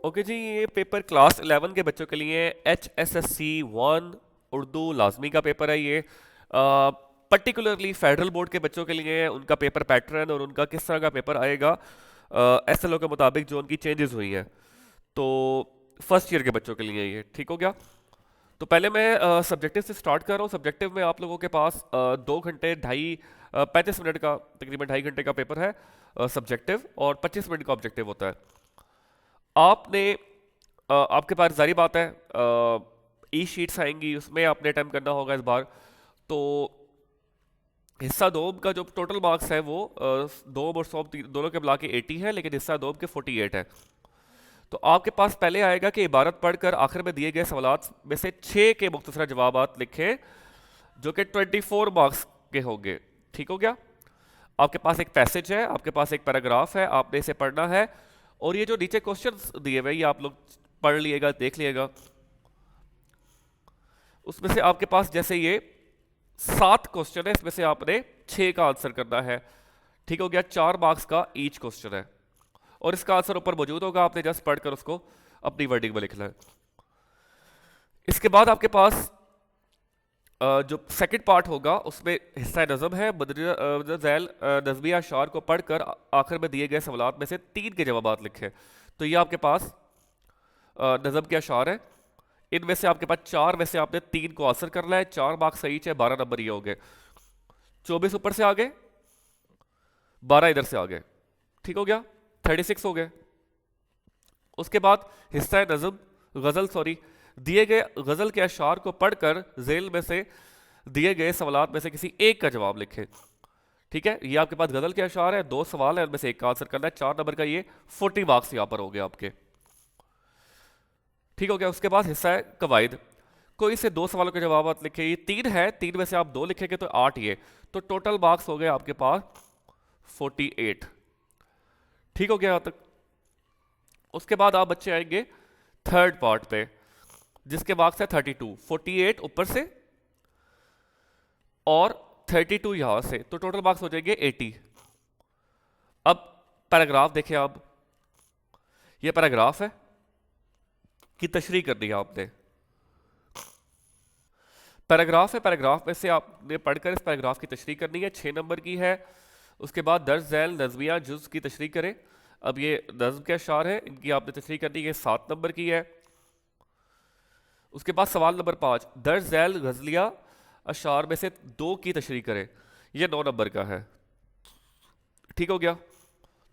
Okay जी, ये paper class 11 के बच्चों के लिए HSSC 1 उर्दू लाजमी का पेपर है। ये पर्टिकुलरली फेडरल बोर्ड के बच्चों के लिए उनका पेपर पैटर्न और उनका किस तरह का पेपर आएगा SLO के मुताबिक जो उनकी चेंजेस हुई हैं। तो फर्स्ट ईयर के बच्चों के लिए ये ठीक हो गया। तो पहले मैं सब्जेक्टिव से स्टार्ट कर रहा हूँ। सब्जेक्टिव में आप लोगों के पास 2 घंटे 35 मिनट का तकरीबन 2.5 घंटे का पेपर है सब्जेक्टिव, और 25 मिनट का ऑब्जेक्टिव होता है। आपने आपके पास जारी बात है ई शीट्स आएंगी, उसमें आपने अटेम्प्ट करना होगा इस बार। तो हिस्सा दोम का जो टोटल मार्क्स है वो दोम और सोम दोनों के मिला के 80 है, लेकिन हिस्सा दोम के 48 है। तो आपके पास पहले आएगा कि इबारत पढ़कर आखिर में दिए गए सवालात में से 6 के मुख्तसर जवाबात लिखें, जो कि 24 मार्क्स के होंगे। ठीक हो गया। आपके पास एक पैसेज है, आपके पास एक पैराग्राफ है, आपने इसे पढ़ना है। और ये जो नीचे क्वेश्चंस दिए हुए ये आप लोग पढ़ लिएगा, देख लिएगा। उसमें से आपके पास जैसे ये 7 क्वेश्चन है, इसमें से आपने 6 का आंसर करना है। ठीक हो गया। 4 मार्क्स का ईच क्वेश्चन है और इसका आंसर ऊपर मौजूद होगा, आपने जस्ट पढ़कर उसको अपनी वर्डिंग में लिखना है। इसके बाद आपके पास जो सेकंड पार्ट होगा उसमें हिस्सा नज़म है। मदरजा झैल नज़मिया अशार को पढ़कर आखिर में दिए गए सवालात में से 3 के जवाबात लिखे। तो ये आपके पास नज़म के अशार है। इनमें से आपके पास 4 में से आपने 3 को आंसर करना है। 4 मार्क्स सही है, 12 नंबर ये हो गए। 24 ऊपर से आ गए, 12 इधर से आ गए। ठीक हो गया, 36 हो गए। उसके बाद हिस्सा नज़म गज़ल दिए गए गज़ल के अशार को पढ़कर जेल में से दिए गए सवालात में से किसी एक का जवाब लिखें। ठीक है, ये आपके पास गज़ल के अशार है, 2 सवाल है, उनमें से एक का आंसर करना है। 4 नंबर का ये 40 मार्क्स यहाँ पर हो गए आपके। ठीक हो गया। उसके बाद हिस्सा है कवायद। कोई से 2 सवालों के जवाब लिखे। ये 3 है, 3 में से आप 2 लिखेंगे तो 8 ये, तो टोटल मार्क्स हो गए आपके पास 48। ठीक हो गया यहाँ तक। उसके बाद आप बच्चे आएंगे थर्ड पार्ट पे, जिसके मार्क्स है 32। 48 ऊपर से और 32 यहां से, तो टोटल मार्क्स हो जाएंगे 80। अब पैराग्राफ देखें आप, ये पैराग्राफ है की तशरीह करनी है आपने। पैराग्राफ है, पैराग्राफ में से आपने पढ़कर इस पैराग्राफ की तशरीह करनी है, 6 नंबर की है। उसके बाद दर्ज झैल नज़मिया जुज़ की तशरीह करें। अब ये नज़्म के अशार है, इनकी आपने तशरीह करनी है, 7 नंबर की है। उसके बाद सवाल नंबर 5, दर्ज झैल गज़लिया अशार में से 2 की तशरीह करें। ये 9 नंबर का है। ठीक हो गया।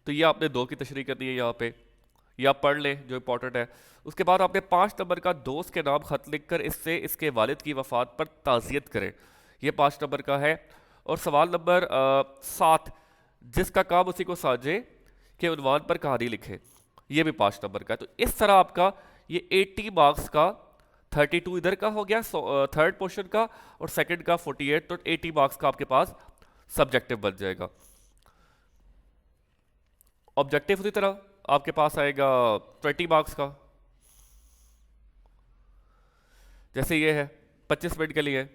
तो ये आपने 2 की तशरीह करनी है यहाँ पे, या पढ़ लें जो इंपॉर्टेंट है। उसके बाद आपने 5 नंबर का दोस्त के नाम खत लिखकर इससे इसके वालिद की वफात पर ताज़ियत करें। ये 5 नंबर का है। और सवाल नंबर 7, जिसका काम उसी को साझे के उन्वान पर कहानी लिखे। ये भी 5 नंबर का है। तो इस तरह आपका ये 80 मार्क्स का 32 इधर का हो गया थर्ड पोर्शन का, और सेकंड का 48, तो 80 मार्क्स का आपके पास सब्जेक्टिव बन जाएगा। ऑब्जेक्टिव उसी तरह आपके पास आएगा 20 मार्क्स का, जैसे ये है 25 मिनट के लिए।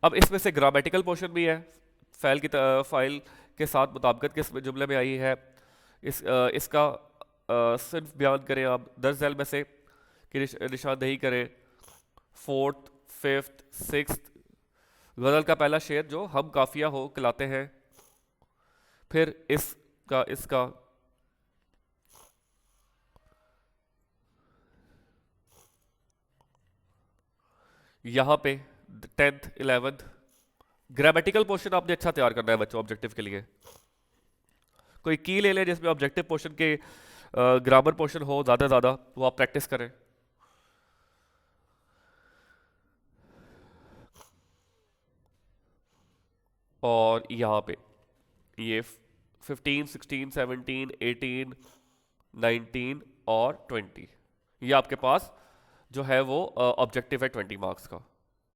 अब इसमें से ग्रामेटिकल पोर्शन भी है, फाइल के साथ मुताबिकत किस जुमले में आई है, इसका सिर्फ बयान करें आप। दर्ज झैल में से कि निशानदेही करें। 4th 5th 6th गज़ल का पहला शेर जो हम काफिया हो कहलाते हैं। फिर इसका यहाँ पे 10th 11th ग्रामेटिकल पोर्शन आपने अच्छा तैयार करना है बच्चों ऑब्जेक्टिव के लिए। कोई की ले लें जिसमें ऑब्जेक्टिव पोर्शन के ग्रामर पोर्शन हो ज़्यादा, वो आप प्रैक्टिस करें। और यहाँ पे ये 15 16 17 18 19 और 20, ये आपके पास जो है वो ऑब्जेक्टिव है 20 मार्क्स का।